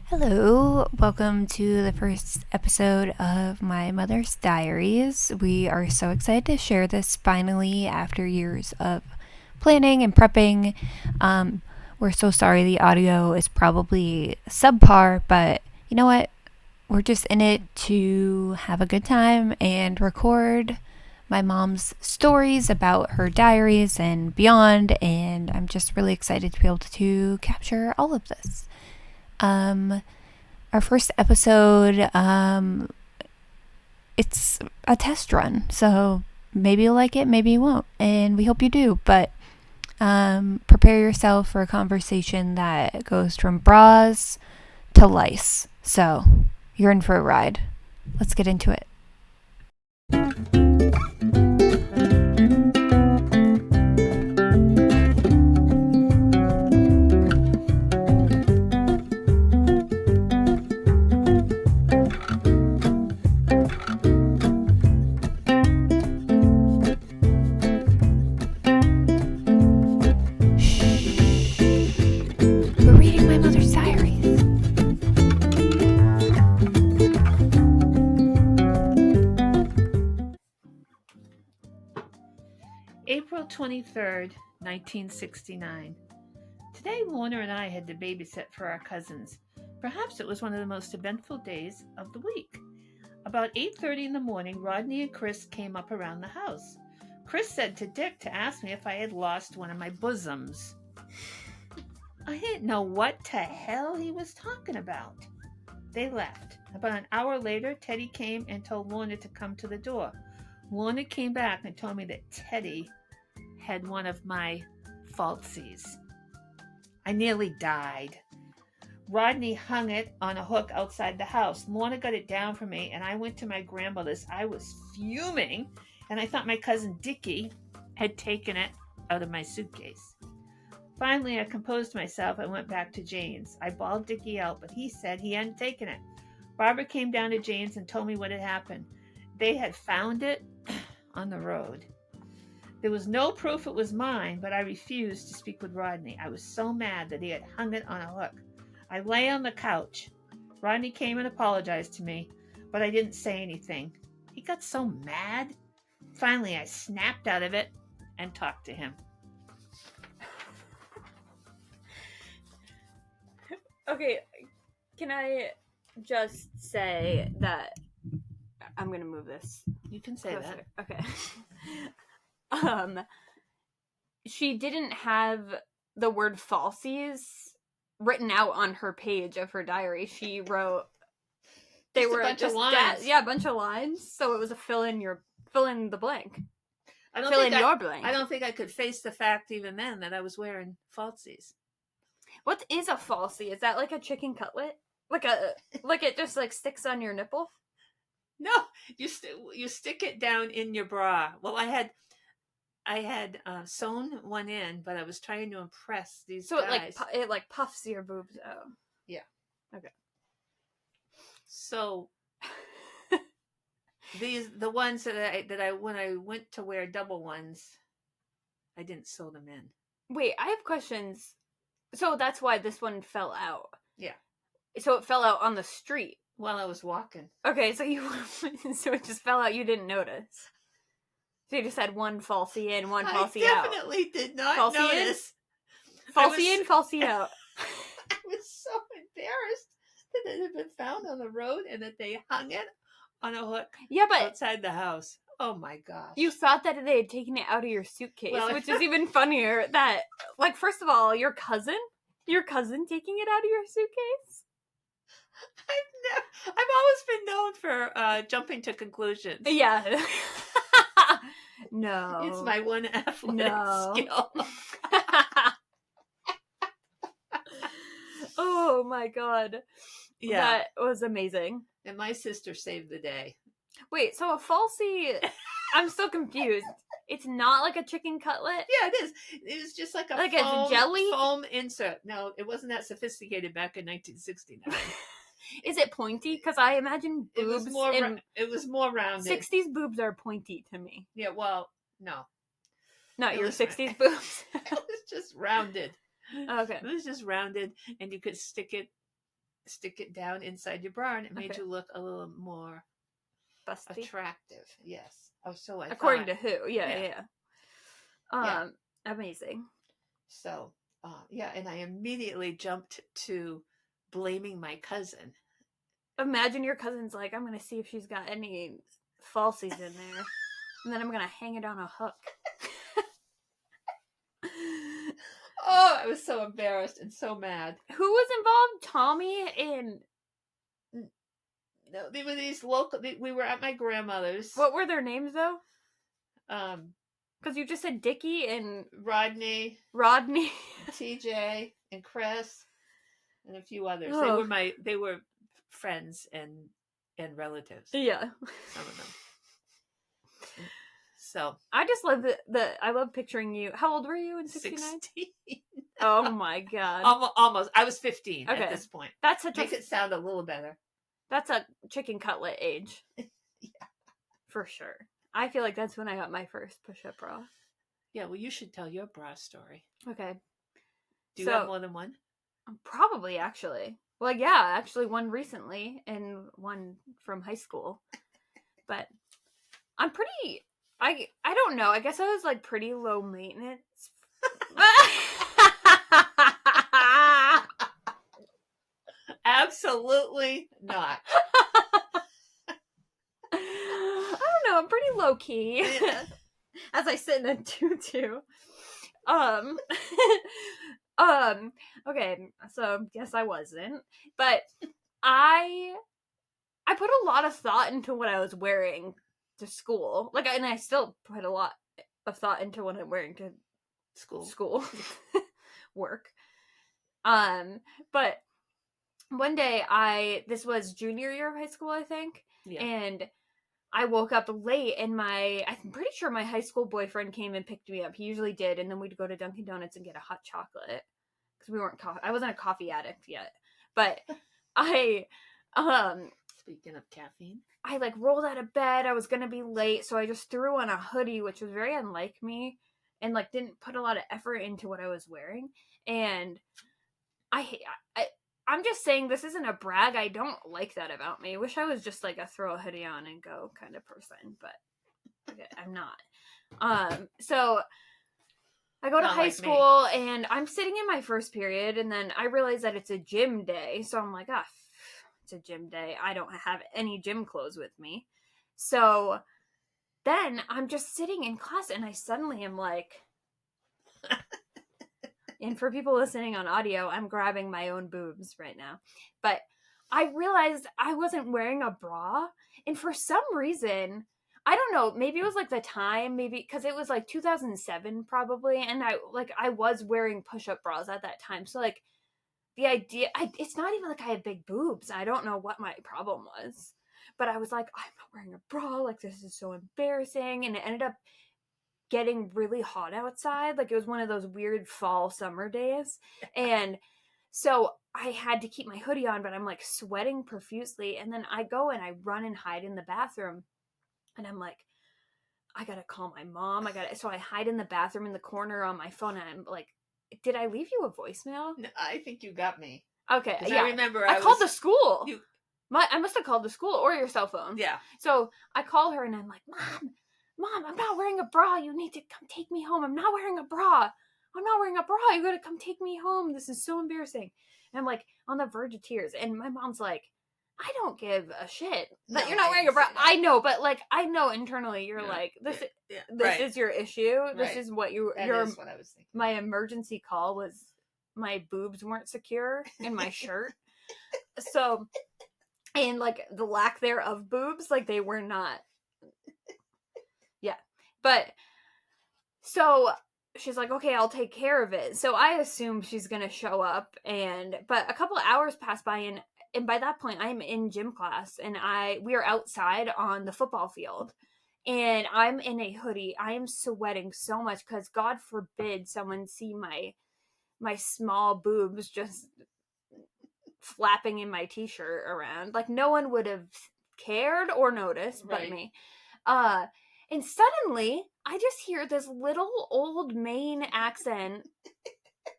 Hello, welcome to the first episode of my mother's diaries. We are so excited to share this finally after years of planning and prepping. We're so sorry the audio is probably subpar, but you know what? We're just in it to have a good time and record my mom's stories about her diaries and beyond, and I'm just really excited to be able to capture all of this. Our first episode, it's a test run, so maybe you'll like it, maybe you won't, and we hope you do. But prepare yourself for a conversation that goes from bras to lice. So you're in for a ride. Let's get into it. We're reading my mother's diaries. April 23rd, 1969. Today, Lorna and I had to babysit for our cousins. Perhaps it was one of the most eventful days of the week. About 8:30 in the morning, Rodney and Chris came up around the house. Chris said to Dick to ask me if I had lost one of my bosoms. I didn't know what the hell he was talking about. They left. About an hour later, Teddy came and told Lorna to come to the door. Lorna came back and told me that Teddy had one of my falsies. I nearly died. Rodney hung it on a hook outside the house. Lorna got it down for me, and I went to my grandmother's. I was fuming, and I thought my cousin Dickie had taken it out of my suitcase. Finally, I composed myself and went back to Jane's. I bawled Dickie out, but he said he hadn't taken it. Barbara came down to Jane's and told me what had happened. They had found it on the road. There was no proof it was mine, but I refused to speak with Rodney. I was so mad that he had hung it on a hook. I lay on the couch. Rodney came and apologized to me, but I didn't say anything. He got so mad. Finally, I snapped out of it and talked to him. Okay, can I just say that I'm gonna move this? You can say closer. that. Okay. She didn't have the word falsies written out on her page of her diary. She wrote Just a bunch of lines. a bunch of lines. So it was a fill in the blank. Your blank. I don't think I could face the fact even then that I was wearing falsies. What is a falsie? Is that like a chicken cutlet? Like it just like sticks on your nipple? No, you stick it down in your bra. Well, I had sewn one in, but I was trying to impress these guys. So it puffs your boobs out. Yeah. Okay. So the ones that I when I went to wear double ones, I didn't sew them in. Wait, I have questions. So that's why this one fell out. Yeah. So it fell out on the street while I was walking. Okay, so so it just fell out. You didn't notice. So you just had one falsie in, one falsie out. I definitely did not notice. Falsie in, falsie out. I was so embarrassed that it had been found on the road and that they hung it on a hook outside the house. Oh my gosh. You thought that they had taken it out of your suitcase, which is even funnier. That, first of all, your cousin taking it out of your suitcase? I've always been known for jumping to conclusions. Yeah. No. It's my one athletic skill. Oh my god. Yeah. That was amazing. And my sister saved the day. Wait, so a falsie... I'm so confused. It's not like a chicken cutlet? Yeah, it is. It was just like a foam insert. No, it wasn't that sophisticated back in 1969. Is it pointy? Because I imagine boobs... It was more rounded. 60s boobs are pointy to me. Yeah, well, no. Not your 60s boobs? It was just rounded. Okay. It was just rounded, and you could stick it stick it down inside your bra, and it made Okay. you look a little more Busty. attractive. Yes. Oh, so I According thought. to who? Yeah, Yeah. yeah. Yeah. Amazing. So, yeah, and I immediately jumped to blaming my cousin. Imagine your cousin's like, I'm gonna see if she's got any falsies in there, and then I'm gonna hang it on a hook. Oh, I was so embarrassed and so mad. Who was involved? Tommy and No, they were these local. We were at my grandmother's. what were their names though? Um, Because you just said Dickie and Rodney, Rodney. TJ, and Chris, and a few others. Oh. They were friends and relatives. Yeah. Some of them. So I just love I love picturing you. How old were you in 69? 16. Oh my god. Almost. I was 15 Okay. at this point. That's such Make it sound a little better. That's a chicken cutlet age. Yeah. For sure. I feel like that's when I got my first push-up bra. Yeah, well, you should tell your bra story. Okay. Do you have more than one? Probably, actually. Well, yeah, actually one recently and one from high school. But I'm pretty... I don't know. I guess I was, like, pretty low maintenance. Absolutely not. I don't know. I'm pretty low key. Yeah. As I sit in a tutu. Okay, so guess I wasn't. But I put a lot of thought into what I was wearing to school. Like, and I still put a lot of thought into what I'm wearing to school. Work. But one day this was junior year of high school, I think. Yeah. And I woke up late and I'm pretty sure my high school boyfriend came and picked me up. He usually did. And then we'd go to Dunkin' Donuts and get a hot chocolate. Because I wasn't a coffee addict yet. But Speaking of caffeine. I like rolled out of bed. I was going to be late. So I just threw on a hoodie, which was very unlike me. And like didn't put a lot of effort into what I was wearing. And I'm just saying this isn't a brag. I don't like that about me. I wish I was just like a throw a hoodie on and go kind of person, but okay, I'm not. So I go to high school and I'm sitting in my first period and then I realize that it's a gym day. So I'm like, it's a gym day. I don't have any gym clothes with me. So then I'm just sitting in class and I suddenly am like, and for people listening on audio, I'm grabbing my own boobs right now. But I realized I wasn't wearing a bra. And for some reason, I don't know, maybe it was like the time, maybe because it was like 2007 probably. And I was wearing push-up bras at that time. So like the idea, it's not even like I had big boobs. I don't know what my problem was. But I was like, I'm not wearing a bra. Like this is so embarrassing. And it ended up getting really hot outside. Like it was one of those weird fall summer days. And so I had to keep my hoodie on, but I'm like sweating profusely. And then I go and I run and hide in the bathroom. And I'm like, I gotta call my mom. So I hide in the bathroom in the corner on my phone. And I'm like, did I leave you a voicemail? No, I think you got me. Okay. Yeah. I remember I called the school. I must have called the school or your cell phone. Yeah. So I call her and I'm like, Mom, I'm not wearing a bra. You need to come take me home. I'm not wearing a bra. You gotta come take me home. This is so embarrassing. And I'm like on the verge of tears. And my mom's like, I don't give a shit that you're not wearing a bra. I know, but like I know internally you're like, this is your issue. Right. This is what is what I was thinking. My emergency call was my boobs weren't secure in my shirt. So, and like the lack thereof boobs, like they were not. Yeah. But so she's like, okay, I'll take care of it. So I assume she's going to show up but a couple of hours pass by and by that point I'm in gym class and we are outside on the football field and I'm in a hoodie. I am sweating so much because God forbid someone see my small boobs just flapping in my t-shirt around. Like no one would have cared or noticed but me. And suddenly, I just hear this little old Maine accent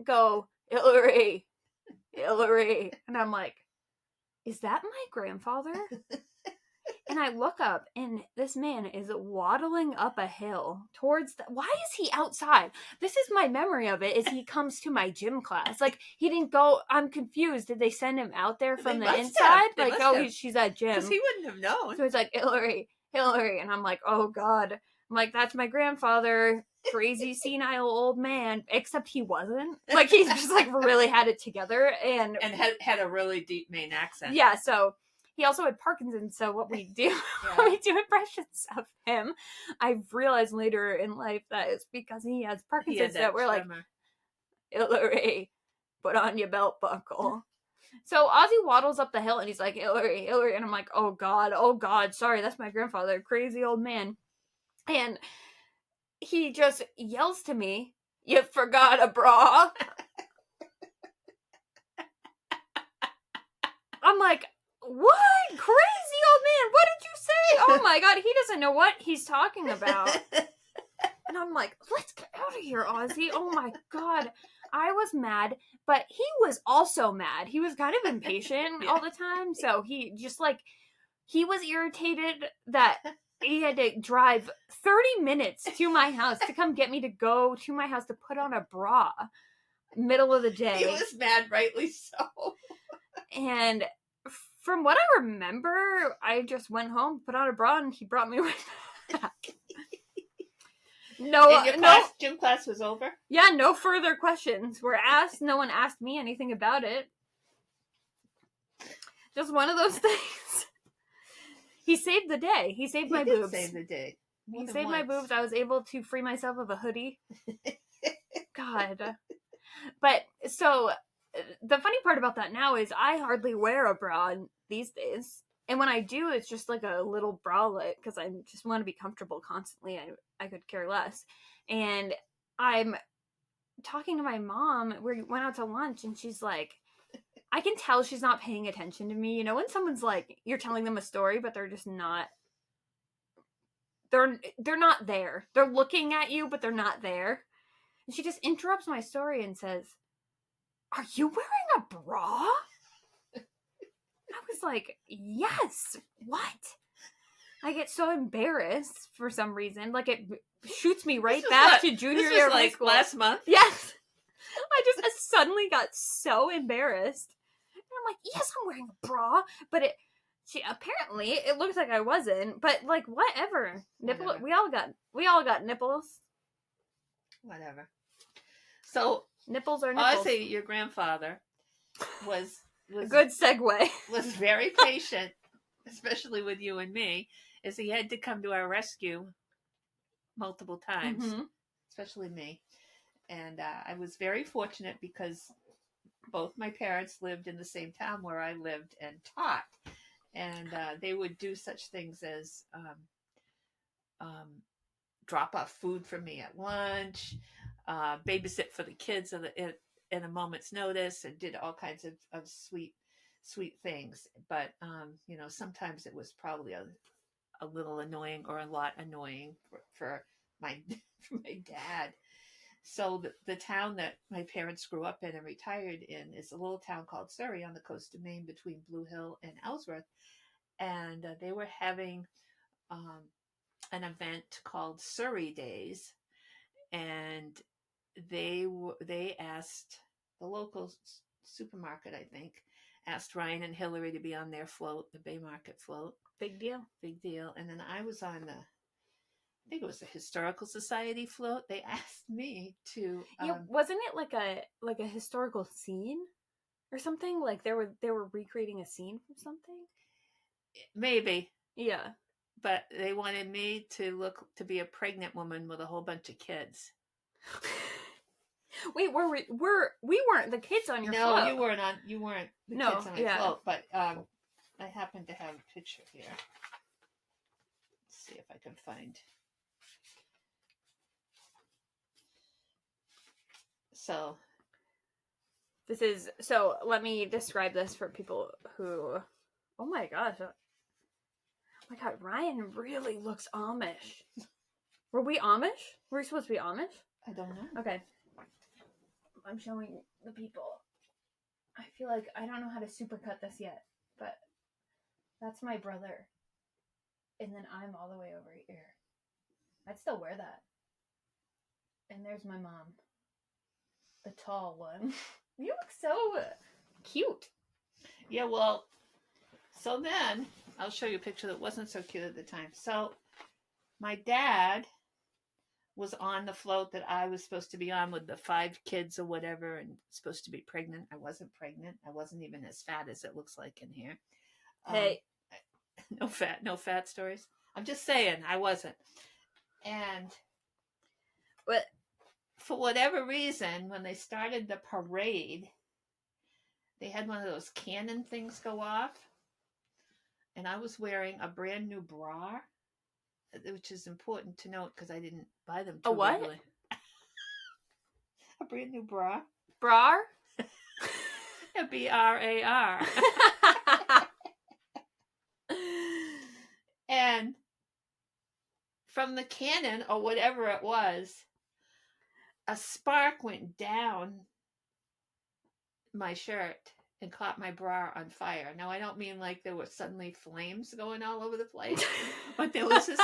go, Hillary. And I'm like, is that my grandfather? And I look up, and this man is waddling up a hill towards why is he outside? This is my memory of it, is he comes to my gym class. Like, he didn't go, I'm confused. Did they send him out there from the inside? Like, oh, she's at gym. Because he wouldn't have known. So it's like, Hillary. And I'm like, oh, God. I'm like, that's my grandfather. Crazy, senile old man. Except he wasn't. Like, he just, like, really had it together. And had a really deep Maine accent. Yeah, so... He also had Parkinson's, so what we do when we do impressions of him, I've realized later in life that it's because he has Parkinson's that we're like, Hillary, put on your belt buckle. So Ozzy waddles up the hill and he's like, Hillary, and I'm like, oh God, sorry, that's my grandfather, crazy old man. And he just yells to me, you forgot a bra. I'm like, what? Crazy old man, what did you say? Oh my God, he doesn't know what he's talking about. And I'm like, let's get out of here, Ozzy. Oh my God. I was mad, but he was also mad. He was kind of impatient all the time. So he just like, he was irritated that he had to drive 30 minutes to my house to come get me to go to my house to put on a bra. Middle of the day. He was mad, rightly so. And from what I remember, I just went home, put on a bra, and he brought me right back. Gym class was over? Yeah, no further questions were asked. No one asked me anything about it. Just one of those things. He saved the day. He saved my boobs. Save the day. He saved my boobs. I was able to free myself of a hoodie. God. But, so, the funny part about that now is I hardly wear a bra these days. And when I do, it's just like a little bralette because I just want to be comfortable constantly. I could care less. And I'm talking to my mom. We went out to lunch and she's like, I can tell she's not paying attention to me. You know, when someone's like, you're telling them a story, but they're just not, they're not there. They're looking at you, but they're not there. And she just interrupts my story and says, are you wearing a bra? I was like, yes. What? I get so embarrassed for some reason. Like, it shoots me right back to junior year of high school. Last month? Yes. I just suddenly got so embarrassed. And I'm like, yes, I'm wearing a bra. But apparently, it looks like I wasn't. But, like, whatever. Nipple. We all got nipples. Whatever. So, nipples are nipples. I'll say your grandfather was a good segue. Was very patient, especially with you and me, as he had to come to our rescue multiple times, especially me. And I was very fortunate because both my parents lived in the same town where I lived and taught. And they would do such things as drop off food for me at lunch, babysit for the kids in a moment's notice, and did all kinds of sweet things. But sometimes it was probably a little annoying or a lot annoying for my dad. So the town that my parents grew up in and retired in is a little town called Surrey on the coast of Maine between Blue Hill and Ellsworth. And they were having an event called Surrey Days, and they asked the local supermarket, I think, asked Ryan and Hillary to be on their float, the Bay Market float. Big deal. And then I was on I think it was the Historical Society float. They asked me to. Wasn't it like a historical scene or something? Like they were recreating a scene from something. Maybe. Yeah. But they wanted me to be a pregnant woman with a whole bunch of kids. Wait, we weren't the kids on your float. No, you weren't the kids on my float, but I happen to have a picture here. Let's see if I can find. So let me describe this for people who, oh my gosh. Oh my God, Ryan really looks Amish. Were we Amish? Were we supposed to be Amish? I don't know. Okay. I'm showing the people. I feel like I don't know how to supercut this yet. but that's my brother. And then I'm all the way over here. I'd still wear that. And there's my mom. The tall one. You look so cute. Yeah, well, so then I'll show you a picture that wasn't so cute at the time. So my dad was on the float that I was supposed to be on with the 5 kids or whatever, and supposed to be pregnant. I wasn't pregnant. I wasn't even as fat as it looks like in here. Hey. No fat stories. I'm just saying I wasn't. And What? For whatever reason, when they started the parade, they had one of those cannon things go off. And I was wearing a brand new bra, which is important to note because I didn't buy them too A what? regularly. A brand new bra. Brar? A BRAR. And from the cannon or whatever it was, a spark went down my shirt and caught my bra on fire. Now, I don't mean like there were suddenly flames going all over the place, but there was a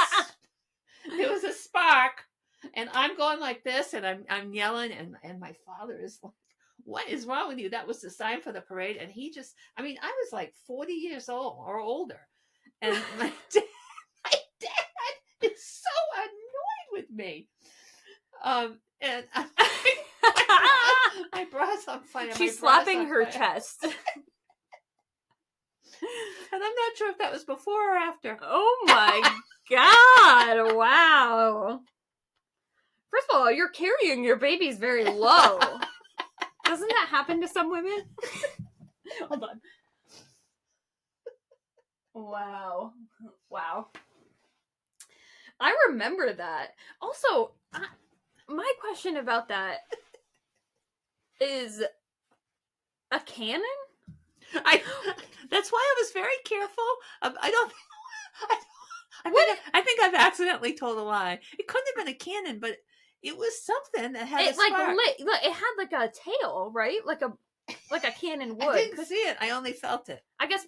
spark, and I'm going like this, and I'm yelling, and my father is like, "What is wrong with you?" That was the sign for the parade, and he just, I mean, I was like 40 years old or older, and my dad is so annoyed with me. And my bra's on fire. She's slapping her chest. And I'm not sure if that was before or after. Oh my god, wow. First of all, you're carrying your babies very low. Doesn't that happen to some women? Hold on. Wow. I remember that. Also, my question about that is a cannon? That's why I was very careful. I think I've accidentally told a lie. It couldn't have been a cannon, but it was something that had a spark. It had like a tail, right? Like a cannon would. I didn't see it. I only felt it. I guess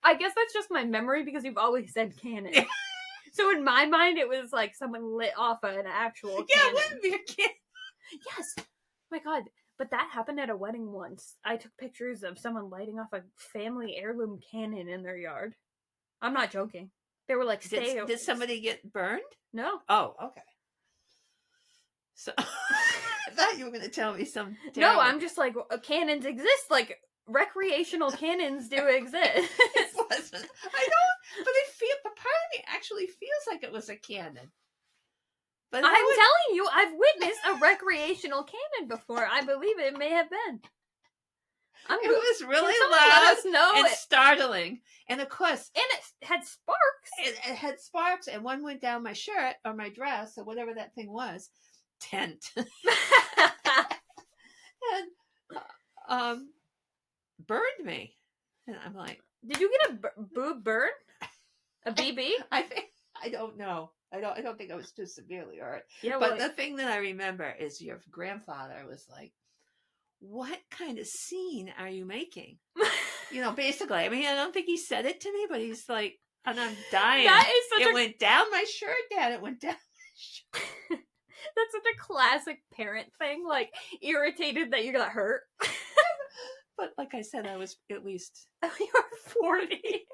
that's just my memory because you've always said cannon. So in my mind, it was like someone lit off an actual cannon. Yeah, it wouldn't be a cannon. Yes. My God. But that happened at a wedding once. I took pictures of someone lighting off a family heirloom cannon in their yard. I'm not joking. They were like, Did somebody get burned? No. Oh, okay. So I thought you were going to tell me some. No, I'm just like, cannons exist. Like, recreational cannons do exist. It wasn't. I don't. But part of me actually feels like it was a cannon. But I'm telling you, I've witnessed a recreational cannon before. I believe it may have been. It was really loud and startling. And of course... And it had sparks. It had sparks, and one went down my shirt, or my dress, or whatever that thing was. Tent. And burned me. And I'm like... Did you get a boob burn? A BB? I don't know. I don't think I was too severely hurt. Yeah, but the thing that I remember is your grandfather was like, "What kind of scene are you making?" Basically. I mean, I don't think he said it to me, but he's like, and I'm dying. It went down my shirt, Dad. It went down my shirt. That's such a classic parent thing, like irritated that you got hurt. But like I said, I was at least you were 40.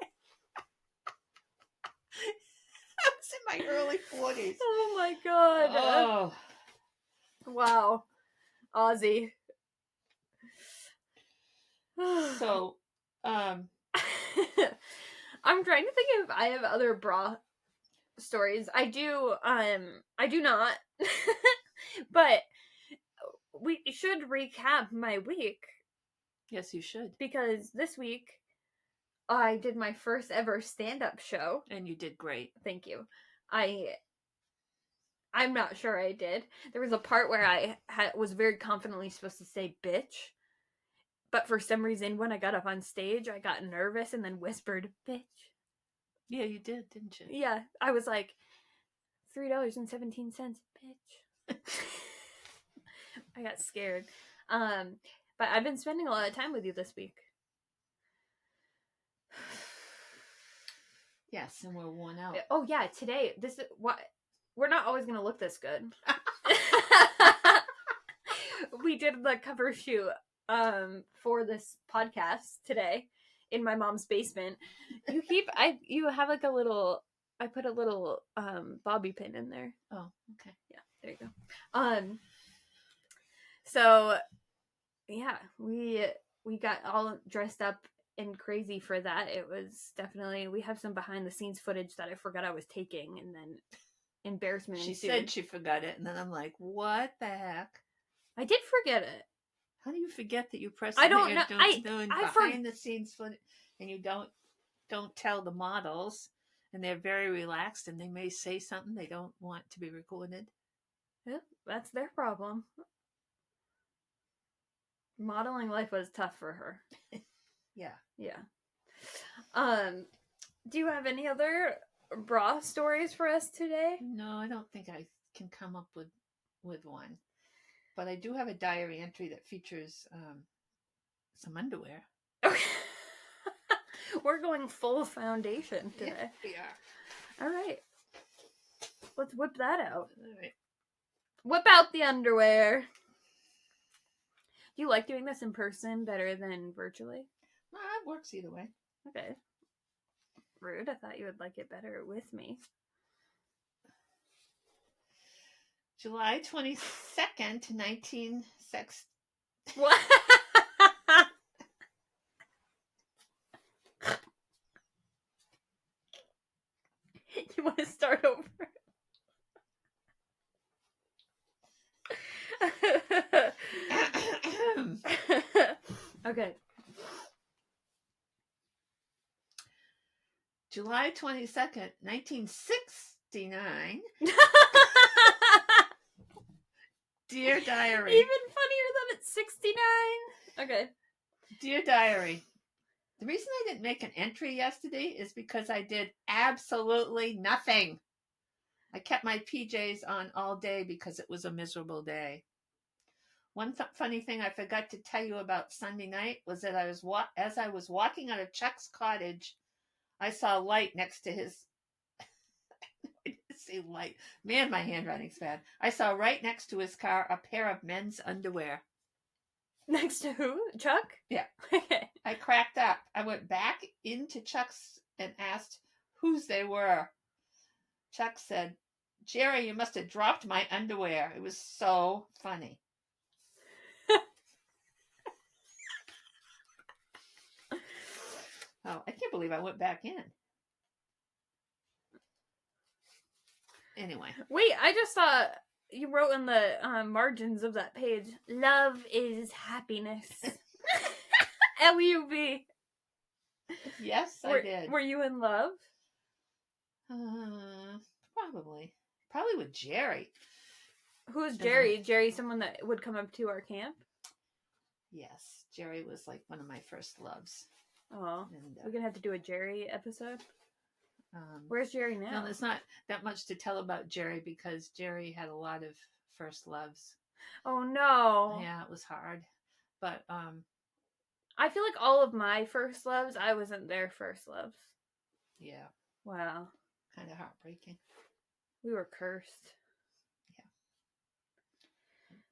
I was in my early 40s. Oh my God. Oh. Wow. Ozzy. So, I'm trying to think if I have other bra stories. I do not. But we should recap my week. Yes, you should. Because this week I did my first ever stand-up show. And you did great. Thank you. I'm not sure I did. There was a part where I was very confidently supposed to say bitch. But for some reason, when I got up on stage, I got nervous and then whispered, bitch. Yeah, you did, didn't you? Yeah. I was like, $3.17, bitch. I got scared. But I've been spending a lot of time with you this week. Yes, and we're worn out. Oh yeah, today this is what we're not always gonna look this good. We did the cover shoot for this podcast today in my mom's basement. You have like a little I put a little bobby pin in there. Oh, okay. Yeah, there you go. So yeah, we got all dressed up and crazy for that. It was definitely we have some behind the scenes footage that I forgot I was taking, and then embarrassment She ensued. said she forgot it, and then I'm like, what the heck? I did forget it. How do you forget that you press? I don't know. Doing behind the scenes footage, and you don't tell the models, and they're very relaxed, and they may say something they don't want to be recorded. Yeah, that's their problem. Modeling life was tough for her. Yeah. Do you have any other bra stories for us today? No, I don't think I can come up with one. But I do have a diary entry that features some underwear. Okay. We're going full foundation today. Yeah, we are. All right. Let's whip that out. All right. Whip out the underwear. Do you like doing this in person better than virtually? Well, it works either way. Okay. Rude. I thought you would like it better with me. July 22nd, 1960. What? You want to start over? Okay. July 22nd, 1969. Dear Diary. Even funnier than it's 69. Okay. Dear Diary. The reason I didn't make an entry yesterday is because I did absolutely nothing. I kept my PJs on all day because it was a miserable day. One funny thing I forgot to tell you about Sunday night was that as I was walking out of Chuck's cottage, I saw a light next to his. I didn't see light. Man, my handwriting's bad. I saw right next to his car a pair of men's underwear. Next to who? Chuck? Yeah. Okay. I cracked up. I went back into Chuck's and asked whose they were. Chuck said, "Jerry, you must have dropped my underwear." It was so funny. Oh, I can't believe I went back in. Anyway. Wait, I just saw you wrote in the margins of that page, "Love is happiness." L-U-V. Yes, I did. Were you in love? Probably with Jerry. Who's Jerry? Jerry, someone that would come up to our camp? Yes, Jerry was like one of my first loves. Oh, and, we're gonna have to do a Jerry episode. Where's Jerry now? No, there's not that much to tell about Jerry because Jerry had a lot of first loves. Oh no. Yeah, it was hard, but I feel like all of my first loves, I wasn't their first loves. Yeah. Wow. Kind of heartbreaking. We were cursed. Yeah.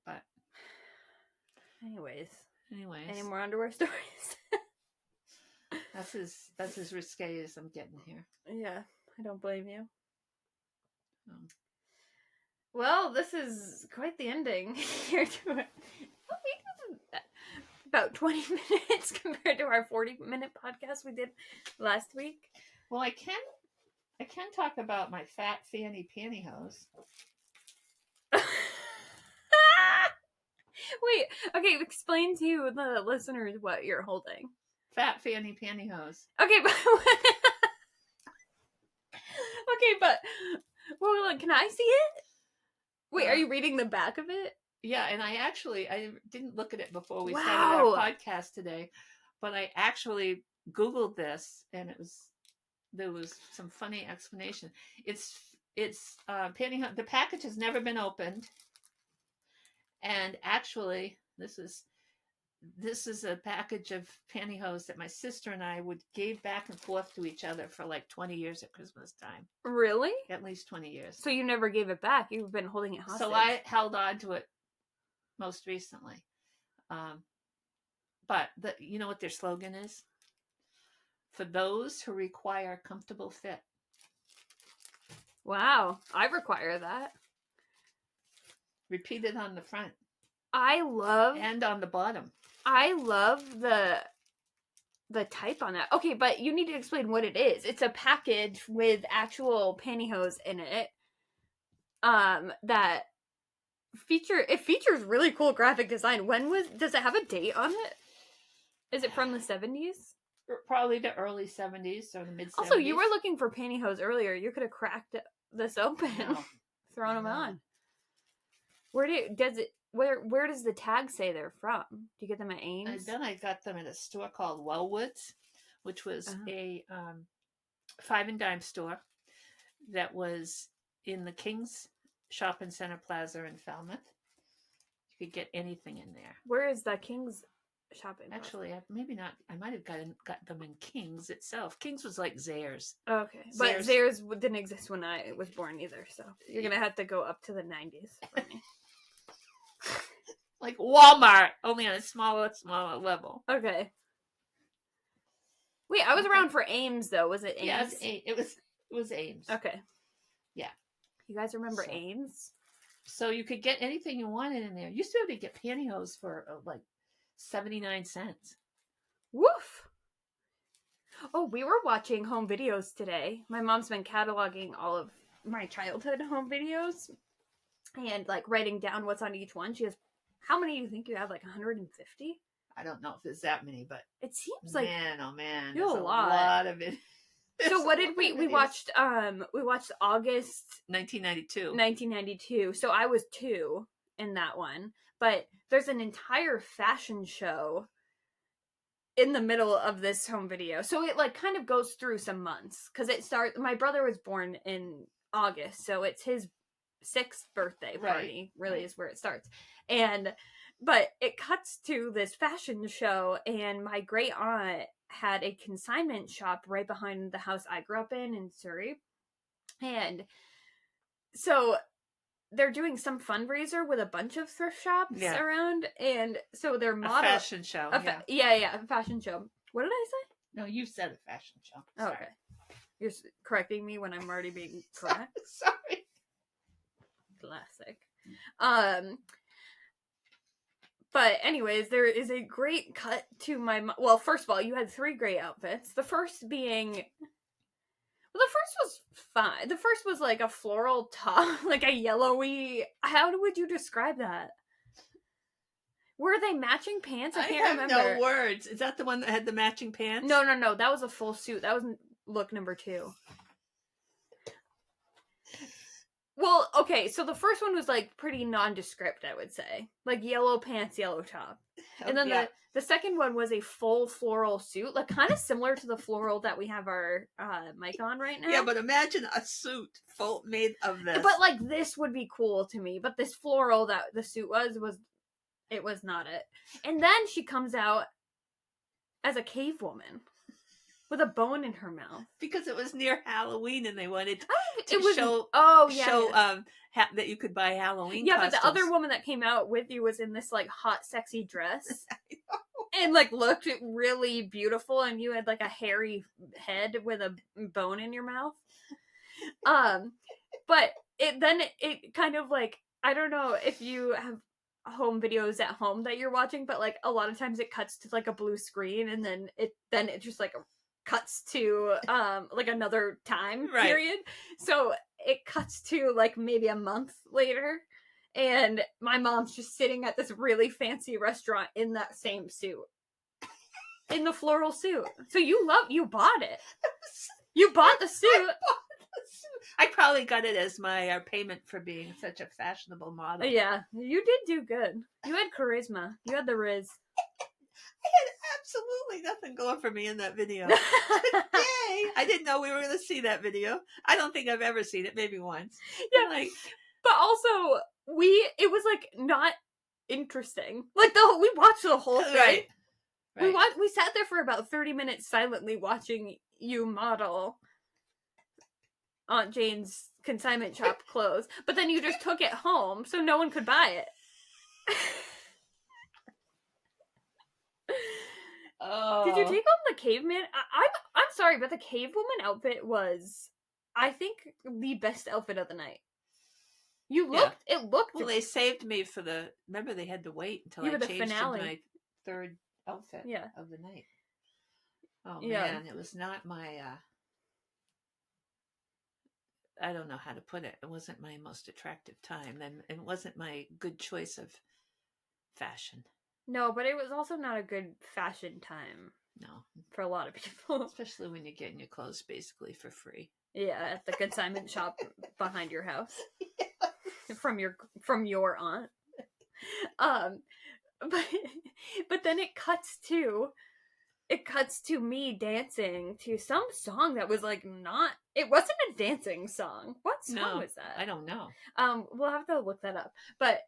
But anyways. Any more underwear stories? That's as risque as I'm getting here. Yeah, I don't blame you. Well, this is quite the ending here to it. About 20 minutes compared to our 40-minute podcast we did last week. Well, I can talk about my fat fanny pantyhose. Wait, okay, explain to the listeners what you're holding. Fat fanny pantyhose. Okay, but well, can I see it? Wait, are you reading the back of it? Yeah, and I didn't look at it before we started our podcast today, but I actually Googled this, and there was some funny explanation. It's pantyhose. The package has never been opened, and actually, this is a package of pantyhose that my sister and I would give back and forth to each other for like 20 years at Christmas time. Really? At least 20 years. So you never gave it back. You've been holding it hostage. So I held on to it most recently. But you know what their slogan is? For those who require a comfortable fit. Wow, I require that. Repeat it on the front. And on the bottom. I love the type on that. Okay, but you need to explain what it is. It's a package with actual pantyhose in it. That features really cool graphic design. Does it have a date on it? Is it from the 70s? Probably the early 70s or the mid 70s. Also, you were looking for pantyhose earlier. You could have cracked this open, thrown them on. Where does the tag say they're from? Do you get them at Ames? Then I got them at a store called Wellwoods, which was a 5 and dime store that was in the King's Shopping Center Plaza in Falmouth. You could get anything in there. Where is the King's Shopping? Actually, maybe not. I might have got them in King's itself. King's was like Zayre's. Okay, but Zayre's didn't exist when I was born either, so you're gonna have to go up to the 90s for me. Like Walmart, only on a smaller level. Okay. Wait, I was around for Ames though. Was it Ames? Yes, it was Ames. Okay. Yeah. You guys remember Ames? So you could get anything you wanted in there. You used to be able to get pantyhose for like 79 cents. Woof. Oh, we were watching home videos today. My mom's been cataloging all of my childhood home videos and like writing down what's on each one. She goes, how many do you think you have? Like 150? I don't know if there's that many, but it seems like oh man, there's a lot of it. So what did we watched? We watched August 1992. So I was 2 in that one, but there's an entire fashion show in the middle of this home video. So it like kind of goes through some months because my brother was born in August, so it's his 6th birthday party. Really is where it starts. But it cuts to this fashion show, and my great aunt had a consignment shop right behind the house I grew up in Surrey. And so they're doing some fundraiser with a bunch of thrift shops around, and so their model... A fashion show, a fashion show. What did I say? No, you said a fashion show. Oh, okay. You're correcting me when I'm already being correct? Sorry. Classic. But anyways, there is a great cut to my... Well, first of all, you had 3 great outfits. The first being... Well, the first was fine. The first was like a floral top, like a yellowy... How would you describe that? Were they matching pants? I can't remember. No words. Is that the one that had the matching pants? No. That was a full suit. That was look number 2. Well, okay, so the first one was, like, pretty nondescript, I would say. Like, yellow pants, yellow top. And then the second one was a full floral suit, like, kind of similar to the floral that we have our mic on right now. Yeah, but imagine a suit made of this. But, like, this would be cool to me. But this floral that the suit was not it. And then she comes out as a cave woman. With a bone in her mouth. Because it was near Halloween and they wanted to show that you could buy Halloween costumes. But the other woman that came out with you was in this like hot sexy dress. And like looked really beautiful, and you had like a hairy head with a bone in your mouth. But it kind of like, I don't know if you have home videos at home that you're watching, but like a lot of times it cuts to like a blue screen, and then it just like cuts to like another time period. So it cuts to like maybe a month later, and my mom's just sitting at this really fancy restaurant in that same suit, in the floral suit. So you bought it. You bought the suit. I probably got it as my payment for being such a fashionable model. Yeah, you did do good. You had charisma. You had the riz. I had absolutely nothing going for me in that video. Yay! I didn't know we were going to see that video. I don't think I've ever seen it. Maybe once. Yeah, but also it was like not interesting. Like we watched the whole thing. Right. We sat there for about 30 minutes silently watching you model Aunt Jane's consignment shop clothes, but then you just took it home so no one could buy it. Oh. Did you take on the caveman? I'm sorry, but the cave woman outfit was, I think, the best outfit of the night. It looked. Well, they saved me for remember they had to wait until I the changed finale. to my third outfit of the night. Oh, man, it was not my, I don't know how to put it. It wasn't my most attractive time, and it wasn't my good choice of fashion. No, but it was also not a good fashion time. No. For a lot of people. Especially when you're getting your clothes basically for free. Yeah, at the consignment shop behind your house. Yes. From your aunt. But then it cuts to me dancing to some song that was like it wasn't a dancing song. What song was that? I don't know. We'll have to look that up. But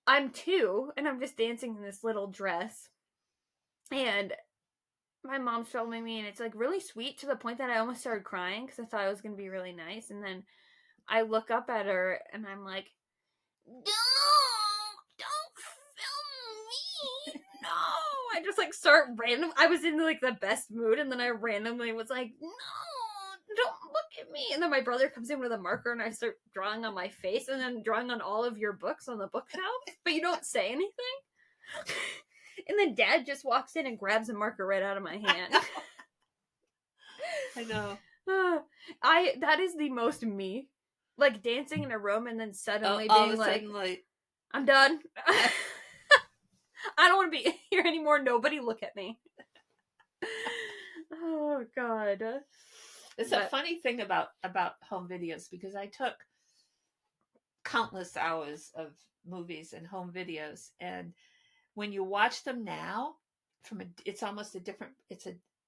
I'm 2 and I'm just dancing in this little dress. And my mom's filming me and it's like really sweet to the point that I almost started crying because I thought it was going to be really nice. And then I look up at her and I'm like, don't film me. No. I just like start I was in like the best mood and then I randomly was like, no, don't look at me. And then my brother comes in with a marker and I start drawing on my face and then drawing on all of your books on the bookshelf, but you don't say anything. And then Dad just walks in and grabs a marker right out of my hand. I know. That is the most me. Like dancing in a room and then suddenly being like, I'm done. I don't want to be here anymore. Nobody look at me. Oh, God. It's a funny thing about home videos because I took countless hours of movies and home videos, and when you watch them now, it's almost a different.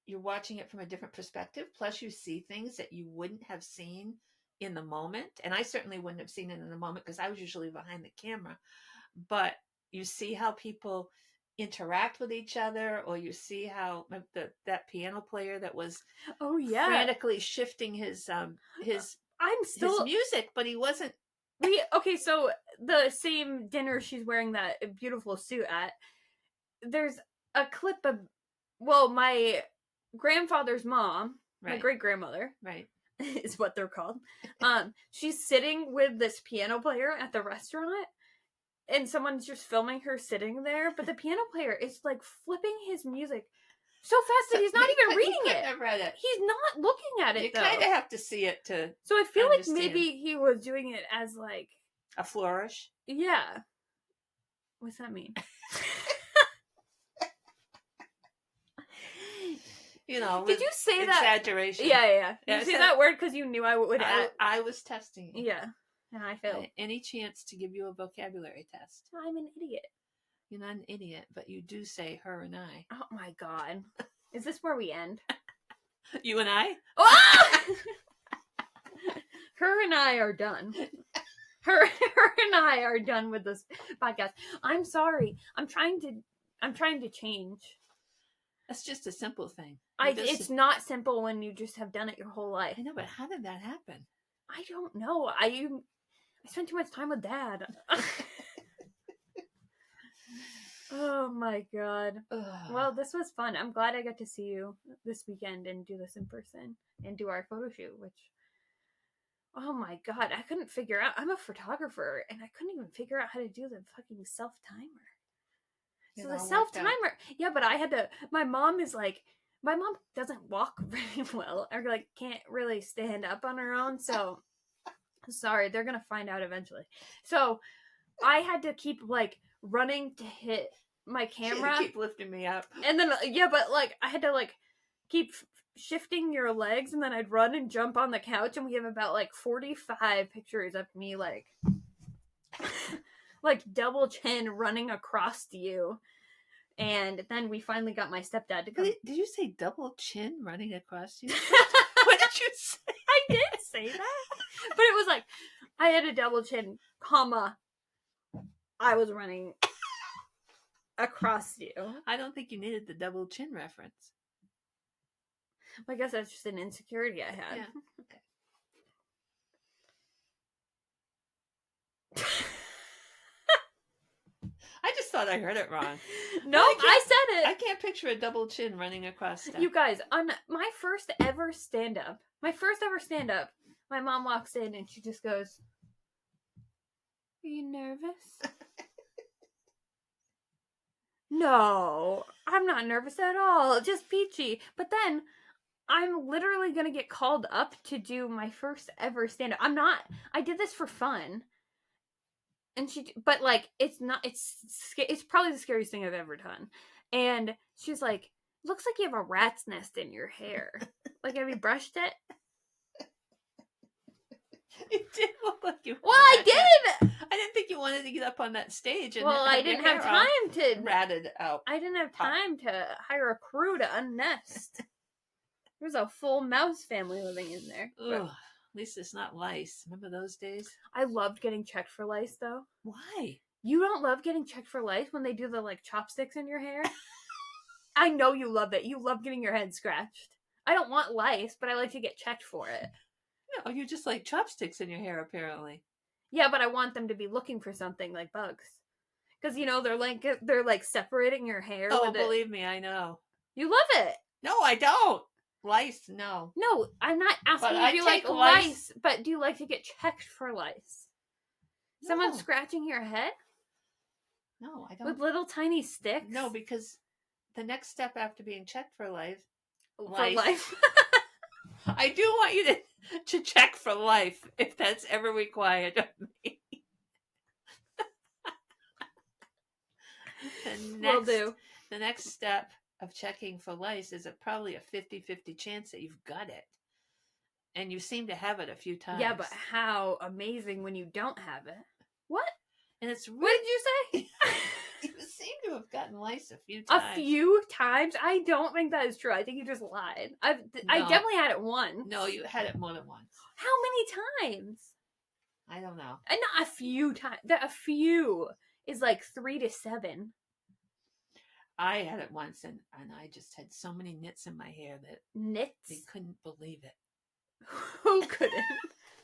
You're watching it from a different perspective. Plus, you see things that you wouldn't have seen in the moment, and I certainly wouldn't have seen it in the moment because I was usually behind the camera. But you see how people interact with each other, or you see how that piano player that was frantically shifting his music, but he wasn't. So the same dinner she's wearing that beautiful suit at, there's a clip of my grandfather's mom, my great grandmother, right, is what they're called. She's sitting with this piano player at the restaurant. And someone's just filming her sitting there, but the piano player is like flipping his music so fast that he's not even reading it. Have read it. He's not looking at it. You kind of have to see it to. So I feel understand. Like maybe he was doing it as like a flourish. Yeah. What's that mean? Did you say that? Exaggeration. Yeah. Did you say that word because you knew I would add? I was testing you. Yeah. And I failed. Any chance to give you a vocabulary test? I'm an idiot. You're not an idiot, but you do say her and I. Oh my God. Is this where we end? You and I? Oh! Her and I are done. Her and I are done with this podcast. I'm sorry. I'm trying to change. That's just a simple thing. It's not simple when you just have done it your whole life. I know, but how did that happen? I don't know. I spent too much time with Dad. Oh my God. Well, this was fun. I'm glad I got to see you this weekend and do this in person and do our photo shoot, which, oh my God, I couldn't figure out. I'm a photographer and I couldn't even figure out how to do the fucking self-timer. So the self-timer, yeah, but I had to, my mom doesn't walk very well or like can't really stand up on her own. So sorry, they're going to find out eventually. So I had to keep like running to hit my camera. Keep lifting me up. And then, yeah, but like I had to like keep shifting your legs and then I'd run and jump on the couch and we have about like 45 pictures of me like like double chin running across to you. And then we finally got my stepdad to come. Did you say double chin running across you? What did you say? I did say that. But it was like, I had a double chin, comma, I was running across you. I don't think you needed the double chin reference. I guess that's just an insecurity I had. Yeah. Okay. I just thought I heard it wrong. No, I said it. I can't picture a double chin running across stuff. You guys, on my first ever stand-up, my mom walks in and she just goes, "Are you nervous?" No, I'm not nervous at all. Just peachy. But then I'm literally going to get called up to do my first ever stand-up. I did this for fun. And but like, it's probably the scariest thing I've ever done. And she's like, "Looks like you have a rat's nest in your hair. Like, have you brushed it?" It did look like you. Well, I did. I didn't think you wanted to get up on that stage. And Well, I didn't have time to ratted out. I didn't have time to hire a crew to unnest. There's a full mouse family living in there. Ugh. At least it's not lice. Remember those days? I loved getting checked for lice, though. Why? You don't love getting checked for lice when they do the, like, chopsticks in your hair? I know you love it. You love getting your head scratched. I don't want lice, but I like to get checked for it. No, you just like chopsticks in your hair, apparently. Yeah, but I want them to be looking for something like bugs. Because, you know, they're like separating your hair. Oh, believe me, I know. You love it. No, I don't. Lice, no. No, I'm not asking But if I you take like lice, but do you like to get checked for lice? No. Someone scratching your head? No, I don't. With little tiny sticks? No, because the next step after being checked for life. I do want you to check for life if that's ever required of me. Will do. The next step of checking for lice is probably a 50-50 chance that you've got it. And you seem to have it a few times. Yeah, but how amazing when you don't have it. What? And it's really, what did you say? You seem to have gotten lice a few times. A few times? I don't think that is true. I think you just lied. I definitely had it once. No, you had it more than once. How many times? I don't know. And not a few times. A few is like 3 to 7. I had it once, and I just had so many nits in my hair that nits. They couldn't believe it. Who couldn't?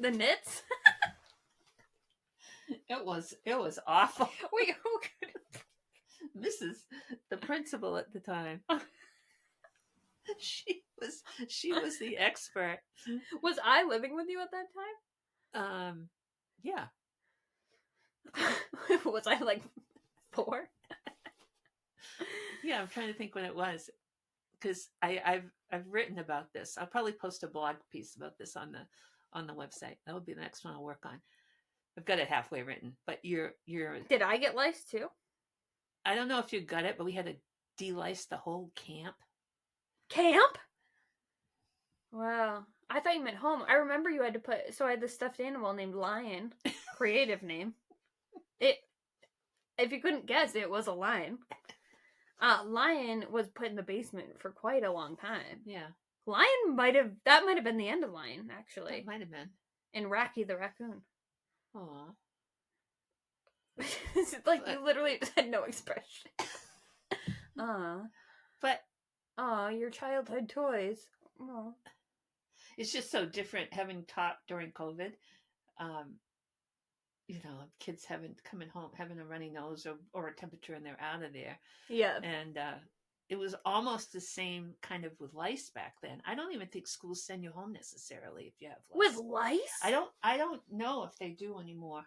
The nits. It was awful. Wait, who couldn't? Mrs. the principal at the time. She was the expert. Was I living with you at that time? Yeah. Was I like 4? Yeah, I'm trying to think when it was, because I've written about this. I'll probably post a blog piece about this on the website. That will be the next one I'll work on. I've got it halfway written, but you're. Did I get lice too? I don't know if you got it, but we had to de-lice the whole camp. Camp? Wow. I thought you meant home. I remember you had to put. So I had this stuffed animal named Lion. Creative name. If you couldn't guess, it was a lion. Lion was put in the basement for quite a long time. Yeah. Lion might have been the end of Lion, actually. It might have been. And Racky the raccoon. Aw. It's like you literally just had no expression. But your childhood toys. Aww. It's just so different having taught during COVID. Kids coming home having a runny nose or a temperature, and they're out of there. Yeah. And it was almost the same kind of with lice back then. I don't even think schools send you home necessarily if you have lice. With lice? I don't know if they do anymore.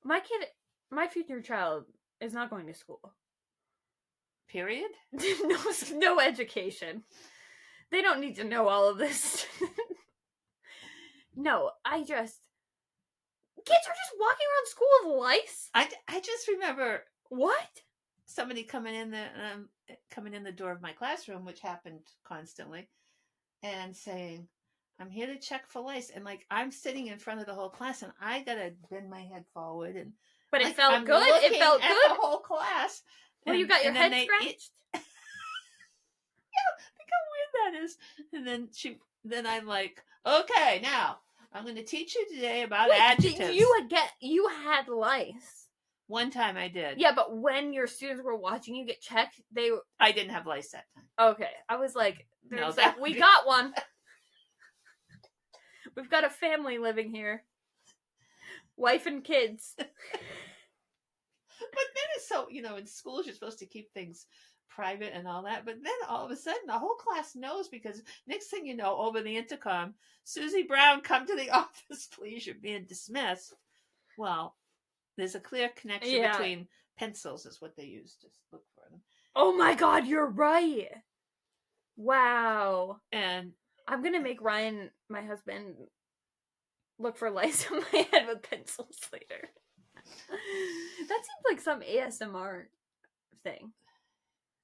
My future child is not going to school. Period? No education. They don't need to know all of this. No, kids are just walking around school with lice. I just remember what? Somebody coming in the door of my classroom, which happened constantly, and saying, "I'm here to check for lice." And like I'm sitting in front of the whole class, and I gotta bend my head forward, and but like, it felt good. It felt good. The whole class. Well, you got your head scratched. Yeah, think how weird that is. And then I'm like, okay, now I'm going to teach you today about adjectives. You had lice. One time I did. Yeah, but when your students were watching you get checked, I didn't have lice that time. Okay. I was like, No, we got one. We've got a family living here. Wife and kids. But then it's so, in schools you're supposed to keep things private and all that. But then all of a sudden the whole class knows, because next thing you know, over the intercom, Susie Brown, come to the office, please. You're being dismissed. Well, there's a clear connection between pencils is what they use to look for them. Oh my God, you're right. Wow. And I'm going to make Ryan, my husband, look for lice on my head with pencils later. That seems like some ASMR thing.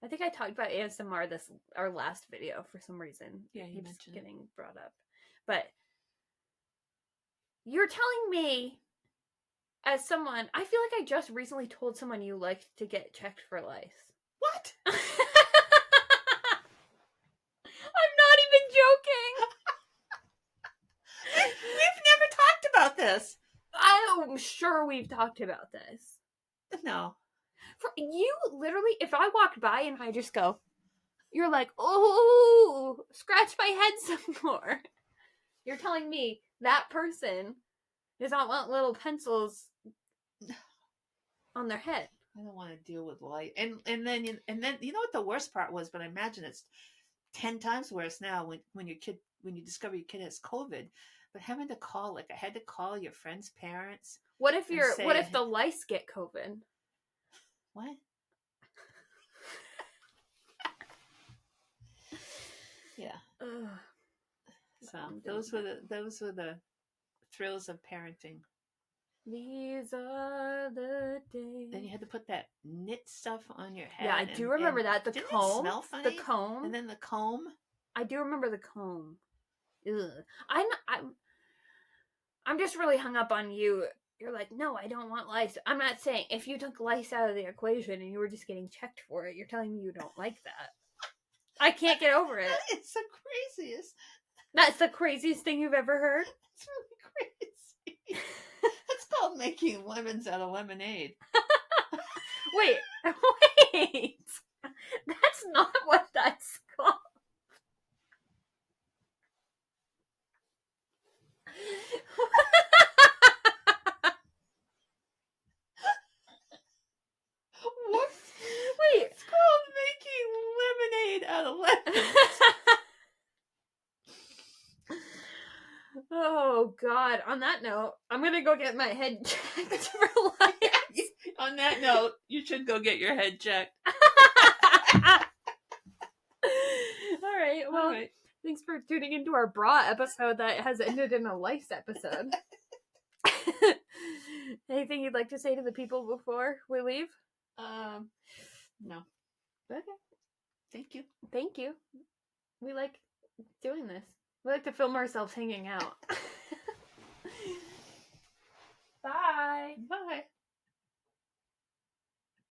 I think I talked about ASMR our last video for some reason. Yeah, you keeps mentioned getting brought up. But you're telling me, as someone, I feel like I just recently told someone you liked to get checked for lice. what? I'm not even joking. We've never talked about this. I'm sure we've talked about this. No. You literally, if I walked by and I just go, you're like, oh, scratch my head some more. You're telling me that person does not want little pencils on their head. I don't want to deal with light. And then you know what the worst part was, but I imagine it's 10 times worse now when you discover your kid has COVID. But having to call, like I had to call your friend's parents. What if the lice get COVID? What? Yeah. Ugh. So those were the thrills of parenting. These are the days. Then you had to put that knit stuff on your head. Yeah, I do remember that. The didn't comb. It smell funny? The comb. And then the comb. I do remember the comb. Ugh. I'm just really hung up on you. You're like, no, I don't want lice. I'm not saying if you took lice out of the equation and you were just getting checked for it, you're telling me you don't like that. I can't get over it. It's the craziest. That's the craziest thing you've ever heard? It's really crazy. It's called making lemons out of lemonade. Wait. That's not what that's called. What? Wait. It's called making lemonade out of lemons. Oh, God. On that note, I'm going to go get my head checked for lice. On that note, you should go get your head checked. All right. Well, thanks for tuning into our bra episode that has ended in a lice episode. Anything you'd like to say to the people before we leave? No. Okay. Thank you. Thank you. We like doing this. We like to film ourselves hanging out. Bye. Bye.